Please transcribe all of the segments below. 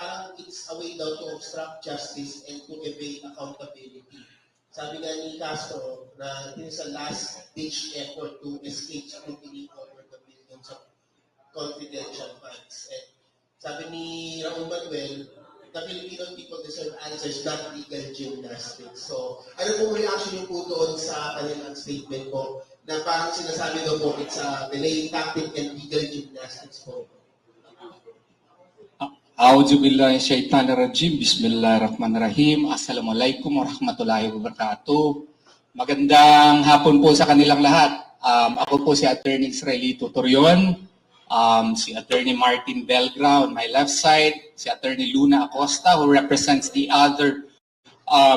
parang it's a way daw to obstruct justice and to evade accountability. Sabi nga ni Castro na it is a last-ditch effort to escape scrutiny over the billions of confidential funds. And sabi ni Raul Manuel, the Filipino people deserve answers, not legal gymnastics. So, ano pong reaction yung po doon sa kanilang statement po na parang sinasabi daw po it's a delaying tactic and legal gymnastics po? A'udzubillahi syaitanirrajim. Bismillahirrahmanirrahim. Assalamualaikum warahmatullahi wabarakatuh. Magandang hapon po sa kanilang lahat. Ako po si Attorney Israelito Torion, si Attorney Martin Belgra on my left side, si Attorney Luna Acosta who represents the other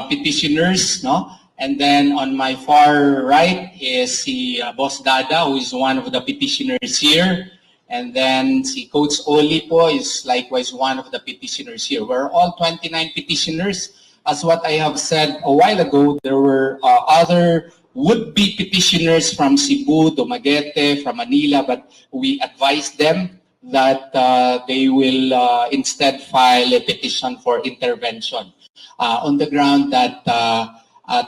petitioners, no? And then on my far right is si Boss Dada, who is one of the petitioners here. And then si Coach Oli po is likewise one of the petitioners here. We're all 29 petitioners. As what I have said a while ago, there were other would-be petitioners from Cebu, Dumaguete, from Manila, but we advised them that they will instead file a petition for intervention on the ground that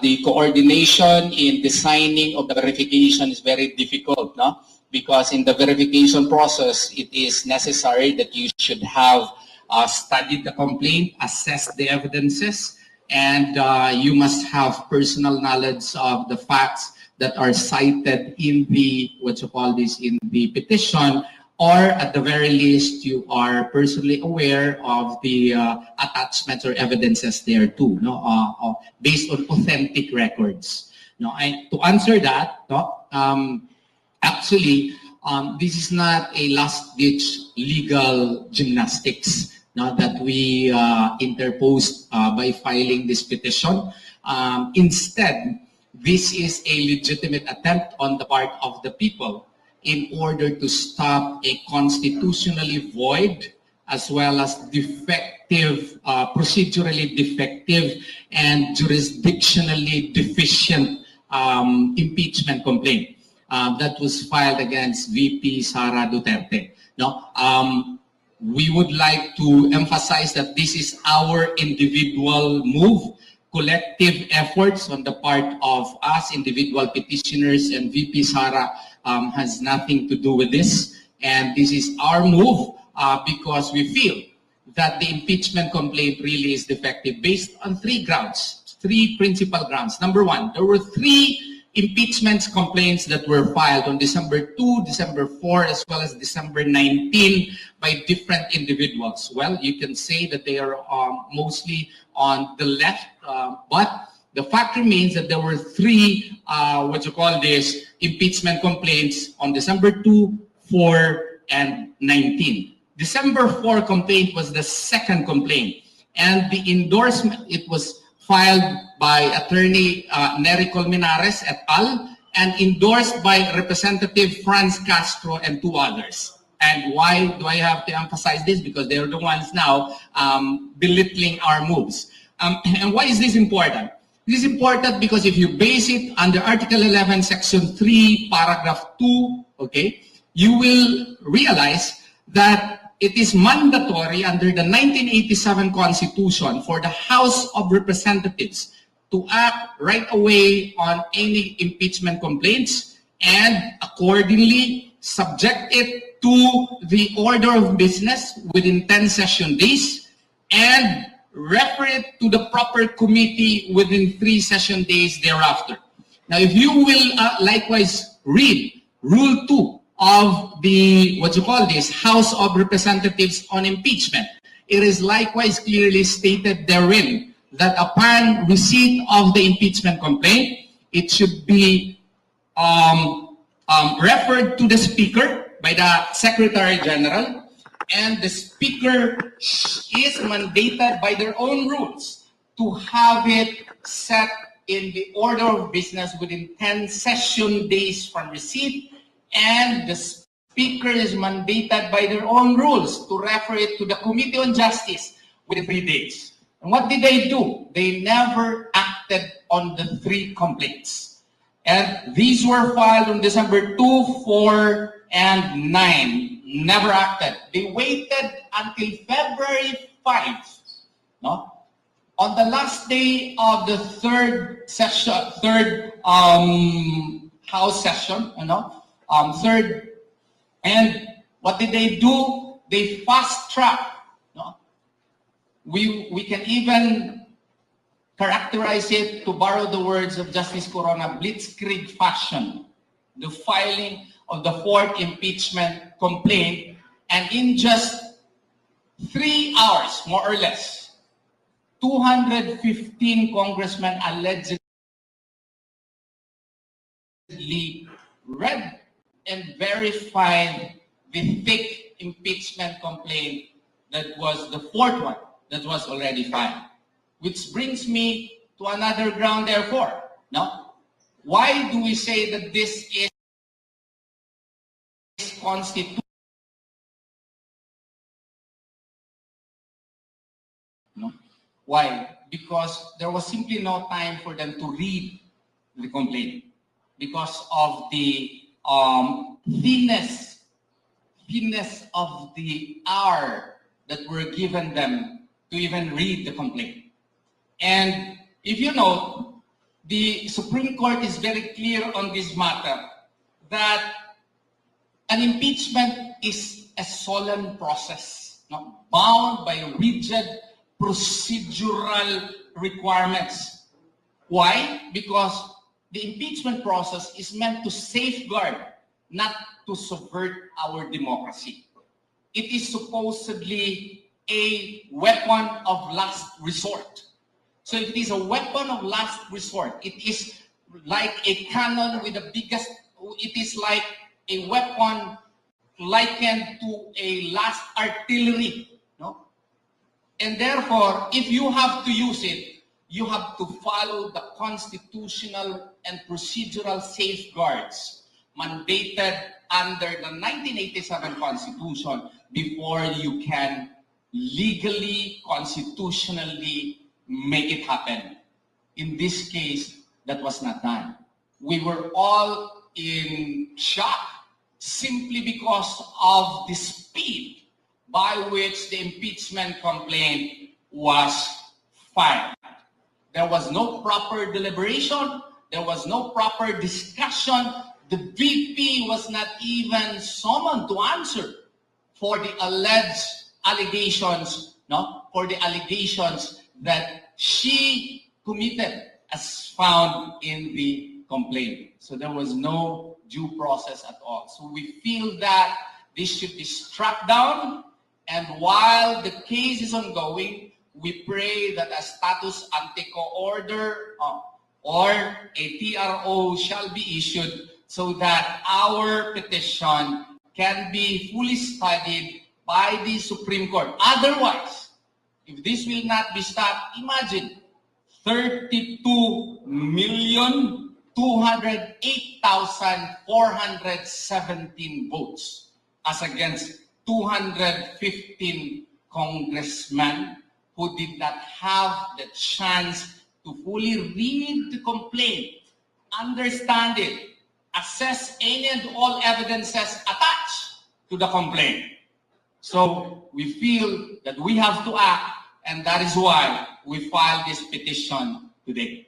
the coordination in the signing of the verification is very difficult, no? Because in the verification process, it is necessary that you should have studied the complaint, assessed the evidences, and you must have personal knowledge of the facts that are cited in the, in the petition, or at the very least, you are personally aware of the attachments or evidences there too, no? Based on authentic records. No, to answer that, no, actually, this is not a last-ditch legal gymnastics, no, that we interposed by filing this petition. Instead, this is a legitimate attempt on the part of the people in order to stop a constitutionally void as well as defective, procedurally defective and jurisdictionally deficient impeachment complaint that was filed against VP Sara Duterte. No, we would like to emphasize that this is our individual move, collective efforts on the part of us, individual petitioners, and VP Sara has nothing to do with this. And this is our move because we feel that the impeachment complaint really is defective based on three grounds, three principal grounds. Number one, there were three impeachment complaints that were filed on December 2, December 4, as well as December 19 by different individuals. Well, you can say that they are mostly on the left, but the fact remains that there were three, impeachment complaints on December 2, 4, and 19. December 4 complaint was the second complaint, and the endorsement, it was filed by Attorney Nery Colmenares et al. And endorsed by Representative Franz Castro and two others. And why do I have to emphasize this? Because they're the ones now belittling our moves. And why is this important? This is important because if you base it under Article 11, Section 3, Paragraph 2, okay, you will realize that it is mandatory under the 1987 Constitution for the House of Representatives to act right away on any impeachment complaints and accordingly subject it to the order of business within 10 session days and refer it to the proper committee within 3 session days thereafter. Now, if you will likewise read Rule 2 of the, House of Representatives on impeachment, it is likewise clearly stated therein that upon receipt of the impeachment complaint, it should be referred to the Speaker by the Secretary General, and the Speaker is mandated by their own rules to have it set in the order of business within 10 session days from receipt, and the Speaker is mandated by their own rules to refer it to the Committee on Justice within 3 days. And what did they do? They never acted on the 3 complaints. And these were filed on December 2, 4, and 9. never acted. They waited until February 5, no? On the last day of the third House session, third, and what did they do? They fast track. No? We can even characterize it, to borrow the words of Justice Corona, blitzkrieg fashion, the filing of the fourth impeachment complaint, and in just 3 hours, more or less, 215 congressmen allegedly read and verified the thick impeachment complaint that was the fourth one that was already filed. Which brings me to another ground, therefore. No? Why do we say that this is constitutional? No? Why? Because there was simply no time for them to read the complaint because of the thinness of the hour that were given them to even read the complaint. And if you note, the Supreme Court is very clear on this matter that an impeachment is a solemn process, bound by rigid procedural requirements. Why? Because the impeachment process is meant to safeguard, not to subvert our democracy. It is supposedly a weapon of last resort. So if it is a weapon of last resort, it is like a cannon with the biggest, it is like a weapon likened to a last artillery. No? And therefore, if you have to use it, you have to follow the constitutional and procedural safeguards mandated under the 1987 Constitution before you can legally, constitutionally make it happen. In this case, that was not done. We were all in shock simply because of the speed by which the impeachment complaint was filed. There was no proper deliberation. There was no proper discussion. The VP was not even summoned to answer for the alleged allegations, for the allegations that she committed as found in the complaint. So there was no due process at all. So we feel that this should be struck down, and while the case is ongoing, we pray that a status ante quo order or a TRO shall be issued so that our petition can be fully studied by the Supreme Court. Otherwise, if this will not be stopped, imagine 32,208,417 votes as against 215 congressmen who did not have the chance to fully read the complaint, understand it, assess any and all evidences attached to the complaint. So we feel that we have to act, and that is why we filed this petition today.